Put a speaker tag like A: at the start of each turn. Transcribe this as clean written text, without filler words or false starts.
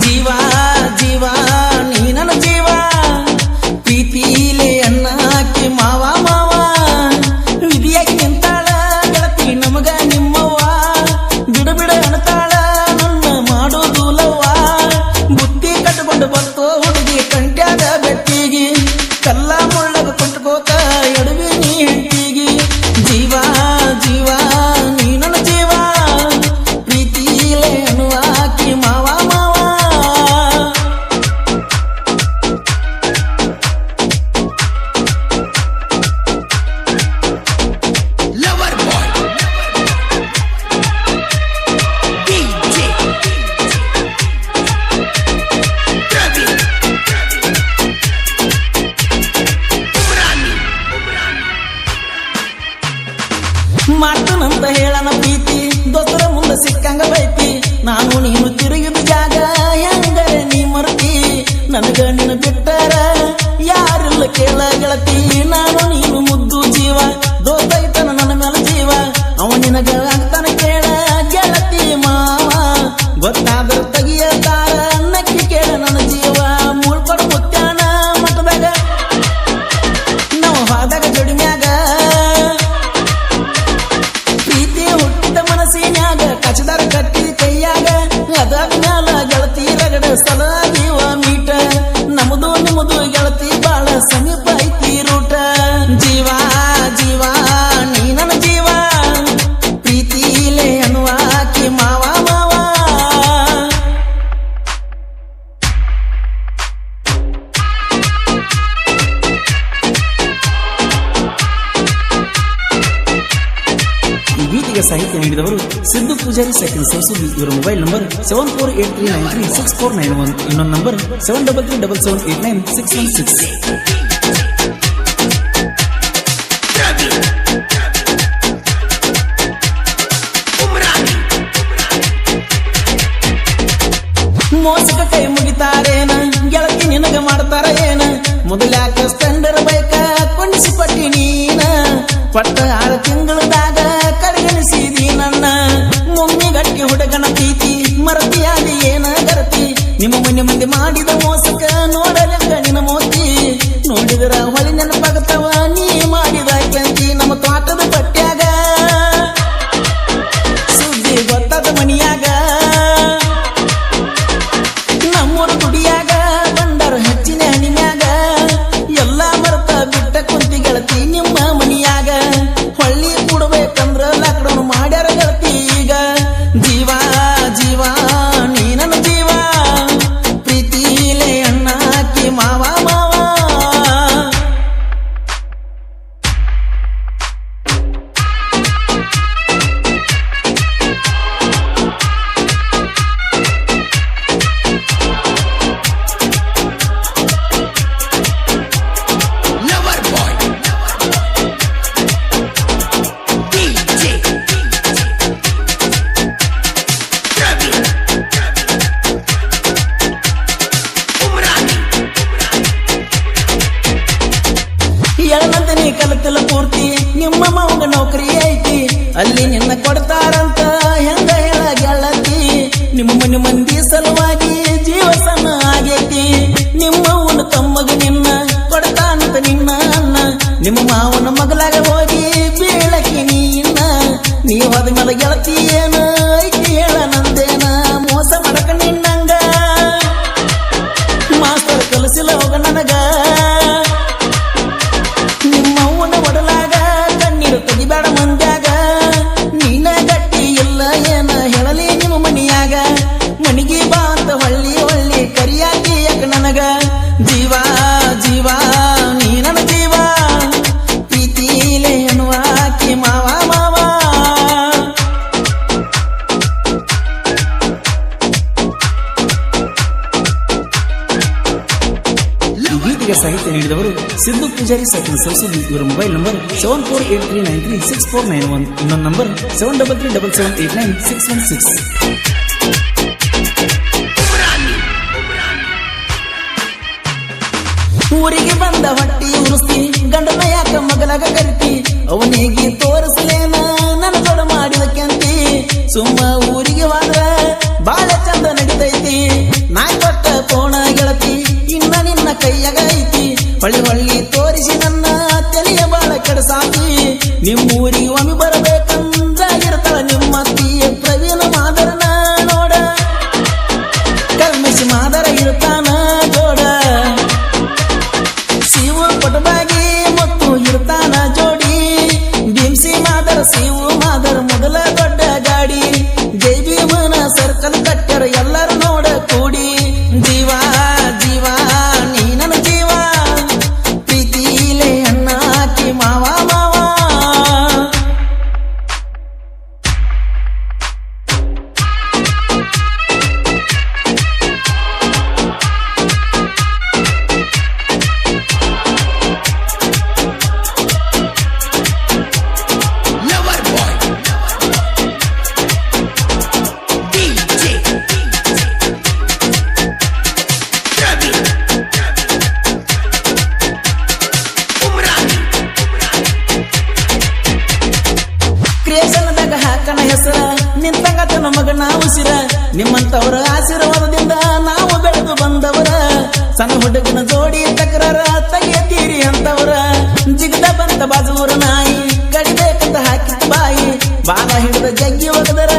A: ಜೀವ ಜೀವ ನೀ ನನ್ನ ಜೀವ ಪ್ರೀತಿಲೇ ಅನ್ನ ಹಾಕಿ ಮಾವ ಮಾವ ವಿಧಿಯಾಗಿ ನಿಂತಾಳ ಗೆಳತಿ ನಮಗ ನಿಮ್ಮವ್ವ ಬಿಡ ಬಿಡ ಅಣತಾಳ ನನ್ನ ಮಾಡೋದು ಲವ್ವ ಬುದ್ಧಿ ಕಟ್ಕೊಂಡು ಬರ್ತೋ ಹುಡುಗಿ ಕಂಟ್ಯಾದ ಬೆಟ್ಟಿಗಿ ಕಲ್ಲ ಮುಳ್ಳಗ ಕೊಂಟ್ಕೋತ ಎಡವಿ ನೀ ಹೆಂಟಿಗಿ ಜೀವ ಜೀವ ನೀ ನನ್ನ ಜೀವ ಪ್ರೀತಿಲೇ ಅನ್ನು ಹಾಕಿ ಮಾವ ಮಾಡ್ತನಂತ ಹೇಳನ ಪ್ರೀತಿ ದೋಸ್ತರ ಮುಂದೆ ಸಿಕ್ಕಂಗ ಬೈತಿ ನಾನು ನೀನು ತಿರುಗಿದ ಜಾಗ ಹೆಂಗರೆ ನೀ ಮರ್ತಿ ನನಗ ನಿನ್ನ ಬಿಟ್ಟರ ಯಾರಿಲ್ಲ ಕೇಳ ಗೆಳತಿ ನಾನು ನೀನು ಮುದ್ದು ಜೀವ ದೋಸ್ತೈತನ ನನ್ನ ಮೇಲೆ ಜೀವ ಅವ ನಿನಗ ಆಗ್ತಾನ ಕೇಳ ಗೆಳತಿ ಮಾವ ಗೊತ್ತಾದ್ರ ತೆಗಿಯತಾರ ನಕ್ಕಿ ಕೇಳ ನನ್ನ ಜೀವ ಮುಳ್ಕೊಡ ಮುತ್ಯಾನ ಮಠದಾಗ ನಾವು ಹಾದಾಗ ಜಡಿಮ್ಯಾಗ ಮನಸ್ಸಿನ್ಯಾಗ ಕಚದಾರ ಕಟ್ಟಿ ಕೈಯಾಗ ಅದಾದ ಮ್ಯಾಲ ಗೆಳತಿ ರಗಡ ಸಲ ಜೀವ ಮೀಟ ನಮ್ದು ನಿಮ್ದು ಗೆಳತಿ ಬಾಳ ಸಮೀಪ ಐತಿ ರೂಟ ಜೀವ ಜೀವ ನೀ ನನ್ನ ಜೀವ ಪ್ರೀತಿಲೇ ಅನ್ನುವಾಕಿ ಮಾವ ಮಾವ ಗೀತೆಗೆ ಸಾಹಿತ್ಯ ನೀಡಿದವರು ಸಿದ್ದು ಪೂಜಾರಿ ಸೆಕೆಂಡ್ ಸರಸುದ್ದಿ. ಇವರ ಮೊಬೈಲ್ ನಂಬರ್ 7483936491. ಇನ್ನೊಂದು ನಂಬರ್ 7377789616. ಮೋಸಕ ಕೈ ಮುಗಿತಾರೇನ ಗೆಳತಿ ನಿನಗ ಮಾಡ್ತಾರ ಏನ ಮೊದಲ್ಯಾಕ ಸ್ಟ್ಯಾಂಡರ್ ಬೈಕ ಕೊಂಡಿಸಿ ಪಟ್ಟಿ ನೀನ ಪಟ್ಟ 6 ತಿಂಗಳದಾಗ ಕಡೆಗಣಿಸಿದಿ ನನ್ನ ಮುಮ್ಮಿ ಗಟ್ಟಿ ಹುಡುಗನ ಪ್ರೀತಿ ಮರತಿಯಾದಿ ಏನ ಗರತಿ ನಿಮ್ಮ ಮನೆ ಮಂದಿ ಮಾಡಿದ ಮೋಸಕ ನೋಡಲೆಂಗ ನಿನ್ನ ಮೋತಿ ನೋಡಿದರ ಹೊಳಿ ನೆನಪಾಗತ್ತವ ನೀ ಮಾಡಿದ ಕೆಂತಿ ನಮ್ಮ ತೋಟದ ಪಟ್ಟ್ಯಾಗ ಸುದ್ದಿ ಗೊತ್ತಾದ ಮನಿಯಾಗ ನಮ್ಮೂರ ಗುಡಿಯಾಗ ಬಂಡರ ಹೆಚ್ಚಿನ ಹಣಿಮ್ಯಾಗ ಎಲ್ಲ ಮರತ ಬಿಟ್ಟ ಕುಂತಿ ಗೆಳತಿ ನಿಮ್ಮ ಮನಿಯಾಗ ಹೊಳ್ಳಿ ಕೊಡ್ಬೇಕಂದ್ರ ಲಾಕ್ಡೌನ್ ಮಾಡ್ಯಾರ ಗೆಳತಿ ಈಗ ಜೀವ ಜೀವ ನೀ ನನ್ನ ಜೀವ ಪ್ರೀತಿಲೇ ಅಣ್ಣ ಹಾಕಿ ಮಾವ ಮಾವ ಎಳನಂತನಿ ಕಲತಿಲ್ಲ ಪೂರ್ತಿ ನಿಮ್ಮ ಮಾವಂಗ ನೌಕರಿ ಐತಿ ಅಲ್ಲಿ ನಿನ್ನ ಕೊಡ್ತಾರಂತ ಹೆಂಗ ಹೇಳ ಗೆಳತಿ ನಿಮ್ಮ ಮನೆ ಮಂದಿ ಸಲುವಾಗಿ ಜೀವ ಸಣ್ಣ ಆಗೈತಿ ನಿಮ್ಮ ಅವನ ತಮ್ಮಗ ನಿನ್ನ ಕೊಡ್ತಾನಂತ ನಿನ್ನ ಅನ್ನ ನಿಮ್ಮ ಮಾವನ ಮಗಲಾಗ ಹೋಗಿ ಬೀಳಕಿ ನೀನ ನೀವು ಅದ ಮೇಲೆ ಗೆಳತಿ ಏನ ಐತಿ ಹೇಳ ನಂದೇನ ಮೋಸ ಮಾಡಕ ನಿನ್ನಂಗ ಮಾಸ್ತರ್ ಕಲಿಸಿಲ್ಲ ಹೋಗ ನನಗ ನಿಮ್ಮವ್ವನ ಒಡಲಾಗ ಕಣ್ಣೀರು ತೆಗಿಬೇಡ ಮಂದ್ಯಾಗ ನೀನ ಗಟ್ಟಿ ಇಲ್ಲ ಏನ ಹೇಳಲಿ ನಿಮ್ಮ ಮನಿಯಾಗ ಮನಿಗೆ ಬಾ ಅಂತ ಹೊಳ್ಳಿ ಹೊಳ್ಳಿ ಕರಿಯಾಕಿ ಯಾಕ ನನಗ ಜೀವ ಜೀವ ನೀ ನನ್ನ ಜೀವ ಪ್ರೀತಿಲೇ ಅನ್ನುವಾಕಿ ಮಾವ ಮಾವ ಗೀತೆಗೆ ಸಾಹಿತ್ಯ ನೀಡಿದವರು ಸಿದ್ದು ಪೂಜಾರಿ ಸೆಕೆಂಡ್ ಸರಸುದ್ದಿ. ಇವರ ಮೊಬೈಲ್ ನಂಬರ್ 7483936491. ಇನ್ನೊಂದು ನಂಬರ್ 7377789616. ಊರಿಗೆ ಬಂದ ಹೊಟ್ಟಿ ಉರುಸ್ತಿ ಗಂಡನ ಯಾಕ ಮಗಲಾಗ ಕರಿತಿ ಅವನಿಗೆ ತೋರಿಸಲೇನ ನನ್ನ ದೊಡ ಮಾಡಿದ ಕೆಂತಿ ಸುಮ್ಮ ಊರಿಗೆ ಹೋದ್ರ ಬಾಳ ಚಂದ ನಡಿತೈತಿ ನಾ ರೇಷನ್ದಾಗ ಹಾಕಣ ಹೆಸರ ನಿಂತಂಗತನ ಮಗನ ಉಸಿರ ನಿಮ್ಮಂತವರ ಆಶೀರ್ವಾದದಿಂದ ನಾವು ಬೆಳೆದು ಬಂದವರ ಸಣ್ಣ ಹುಡುಗನ ಜೋಡಿ ತಕರಾರ ತೆಗೆತೀರಿ ಅಂತವರ ಜಿಗದ ಬಂತ ಬಾಜೂರ ನಾಯಿ ಕಡಿಬೇಕಂತ ಹಾಕಿತ್ತು ಬಾಯಿ ಬಾಲ ಹಿಡಿದ ಜಗ್ಗಿ ಒಗದರ